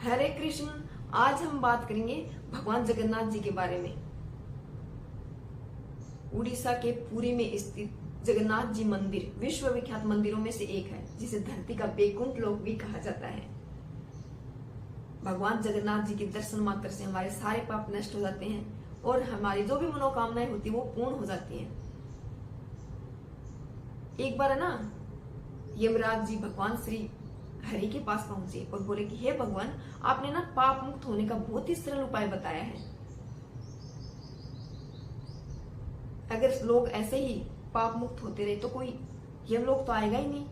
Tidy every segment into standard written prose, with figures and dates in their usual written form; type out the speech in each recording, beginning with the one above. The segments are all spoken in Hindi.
हरे कृष्ण। आज हम बात करेंगे भगवान जगन्नाथ जी के बारे में। उड़ीसा के पुरी में स्थित जगन्नाथ जी मंदिर विश्व विख्यात मंदिरों में से एक है, जिसे धरती का बैकुंठ लोक भी कहा जाता है। भगवान जगन्नाथ जी के दर्शन मात्र से हमारे सारे पाप नष्ट हो जाते हैं और हमारी जो भी मनोकामनाएं होती है वो पूर्ण हो जाती हैं। एक बार है ना, यमराज जी भगवान श्री हरि के पास पहुंचे और बोले कि हे भगवान, आपने ना पाप मुक्त होने का बहुत ही सरल उपाय बताया है। अगर लोग ऐसे ही पाप मुक्त होते रहे तो कोई यमलोक तो आएगा ही नहीं।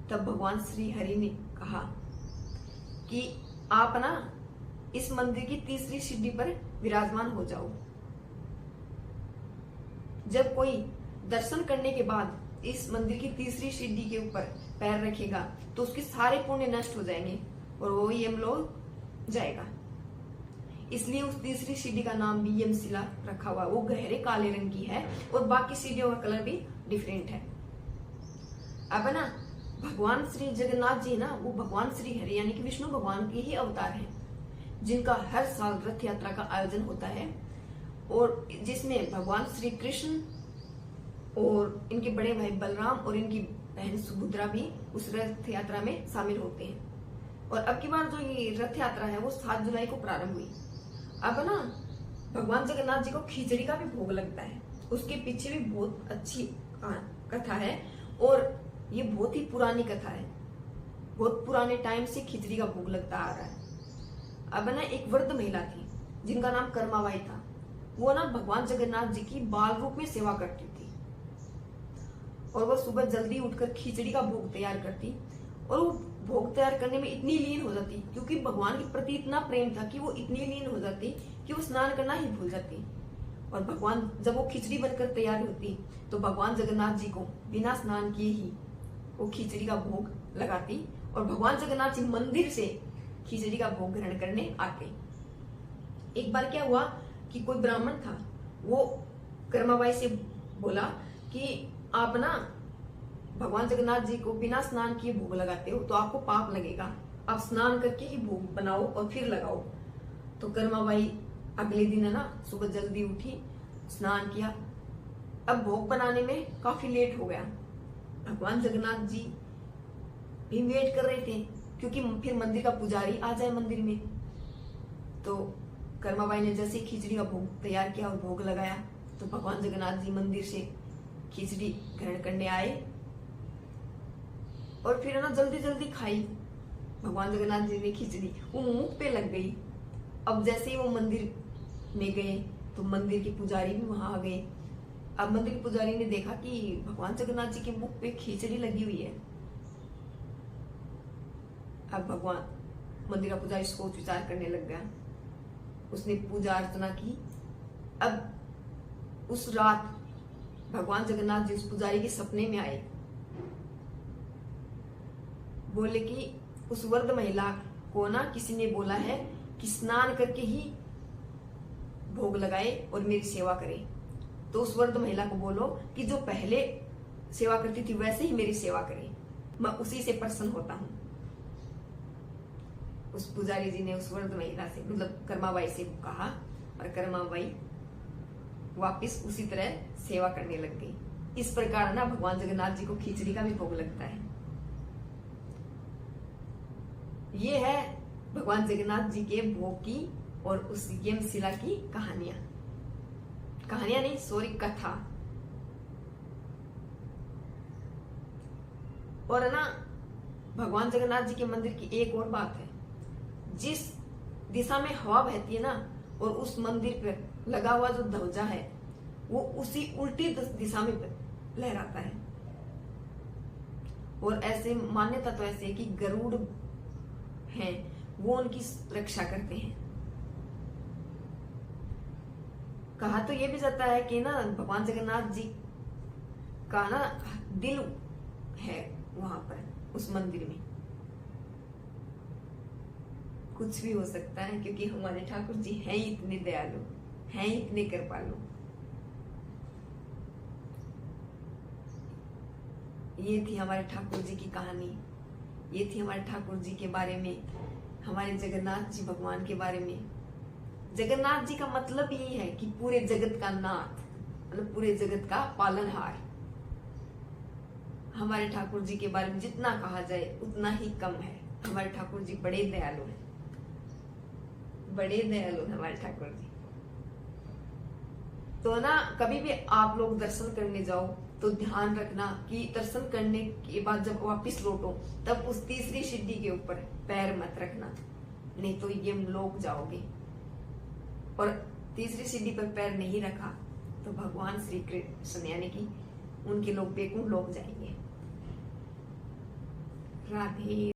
तब भगवान श्री हरि ने कहा कि आप ना इस मंदिर की तीसरी सीढ़ी पर विराजमान हो जाओ। जब कोई दर्शन करने के बाद इस मंदिर की तीसरी सीढ़ी के ऊपर पैर रखेगा तो उसके सारे पुण्य नष्ट हो जाएंगे और वो यमलोक जाएगा। इसलिए उस तीसरी सीढ़ी का नाम भी यमशिला रखा हुआ। वो गहरे काले रंग की है और बाकी सीढ़ियों का कलर भी डिफरेंट है। अब ना भगवान श्री जगन्नाथ जी ना, वो भगवान श्री हरि यानी कि विष्णु भगवान के ही अवतार हैं, जिनका हर साल रथ यात्रा का आयोजन होता है और जिसमें भगवान श्री कृष्ण और इनके बड़े भाई बलराम और इनकी बहन सुभद्रा भी उस रथ यात्रा में शामिल होते हैं। और अब की बार जो ये रथ यात्रा है वो 7 जुलाई को प्रारंभ हुई। अब ना भगवान जगन्नाथ जी को खिचड़ी का भी भोग लगता है। उसके पीछे भी बहुत अच्छी कथा है और ये बहुत ही पुरानी कथा है। बहुत पुराने टाइम से खिचड़ी का भोग लगता आ रहा है। अब ना एक वृद्ध महिला थी जिनका नाम कर्माबाई था। वो ना भगवान जगन्नाथ जी की बाल रूप में सेवा करती थी और वो सुबह जल्दी उठकर खिचड़ी का भोग तैयार करती और वो भोग तैयार करने में इतनी लीन हो जाती, क्योंकि भगवान के प्रति इतना प्रेम था कि वो इतनी लीन हो जाती कि वो स्नान करना ही भूल जाती। और भगवान जब वो खिचड़ी बनकर तैयार होती तो भगवान जगन्नाथ जी को बिना स्नान किए ही वो खिचड़ी का भोग लगाती और भगवान जगन्नाथ जी मंदिर से खिचड़ी का भोग ग्रहण करने आते। एक बार क्या हुआ कि कोई ब्राह्मण था, वो कर्माबाई से बोला कि आप ना भगवान जगन्नाथ जी को बिना स्नान किए भोग लगाते हो तो आपको पाप लगेगा, आप स्नान करके ही भोग बनाओ और फिर लगाओ। तो कर्माबाई अगले दिन है ना सुबह जल्दी उठी, स्नान किया। अब भोग बनाने में काफी लेट हो गया। भगवान जगन्नाथ जी भी वेट कर रहे थे क्योंकि फिर मंदिर का पुजारी आ जाए मंदिर में। तो कर्माबाई ने जैसे खिचड़ी का भोग तैयार किया और भोग लगाया तो भगवान जगन्नाथ जी मंदिर से खिचड़ी ग्रहण करने आए और फिर ना जल्दी जल्दी खाई। भगवान जगन्नाथ जी ने खिचड़ी वो मुंह पे लग गई। अब जैसे ही वो मंदिर में गए तो मंदिर के पुजारी भी वहां आ गए। अब मंदिर के पुजारी ने देखा कि भगवान जगन्नाथ जी के मुख पे खिचड़ी लगी हुई है। अब भगवान मंदिर का पुजारी सोच विचार करने लग गया। उसने पूजा अर्चना की। अब उस रात भगवान जगन्नाथ जी उस पुजारी के सपने में आए। बोले कि उस वृद्ध महिला को ना किसी ने बोला है कि स्नान करके ही भोग लगाए और मेरी सेवा करे। तो उस वृद्ध महिला को बोलो कि जो पहले सेवा करती थी वैसे ही मेरी सेवा करे, मैं उसी से प्रसन्न होता हूं। उस पुजारी जी ने उस वृद्ध महिला से मतलब कर्माबाई से कहा और कर्माबाई वापिस उसी तरह सेवा करने लग गई। इस प्रकार ना भगवान जगन्नाथ जी को खिचड़ी का भी भोग लगता है। ये है भगवान जगन्नाथ जी के भोग की और उस यमशिला की कहानियां नहीं, सॉरी, कथा। और ना भगवान जगन्नाथ जी के मंदिर की एक और बात है, जिस दिशा में हवा बहती है ना और उस मंदिर पर लगा हुआ जो ध्वजा है वो उसी उल्टी दिशा में लहराता है। और ऐसे मान्यता तो ऐसे है कि गरुड़ हैं वो उनकी रक्षा करते हैं। कहा तो ये भी जाता है कि ना भगवान जगन्नाथ जी का ना दिल है वहां पर उस मंदिर में। कुछ भी हो सकता है क्योंकि हमारे ठाकुर जी हैं इतने दयालु, हैं इतने कृपालु। ये थी हमारे ठाकुर जी की कहानी। ये थी हमारे ठाकुर जी के बारे में, हमारे जगन्नाथ जी भगवान के बारे में। जगन्नाथ जी का मतलब यही है कि पूरे जगत का नाथ, मतलब पूरे जगत का पालनहार। हमारे ठाकुर जी के बारे में जितना कहा जाए उतना ही कम है। हमारे ठाकुर जी बड़े दयालु हैं, बड़े दयालु हैं हमारे ठाकुर जी। तो ना कभी भी आप लोग दर्शन करने जाओ तो ध्यान रखना कि दर्शन करने के बाद जब वापस लौटो तब उस तीसरी सीढ़ी के ऊपर पैर मत रखना, नहीं तो ये लोग जाओगे। और तीसरी सीढ़ी पर पैर नहीं रखा तो भगवान श्री कृष्ण यानी कि उनके लोग बेकुंठ लोग जाएंगे। राधे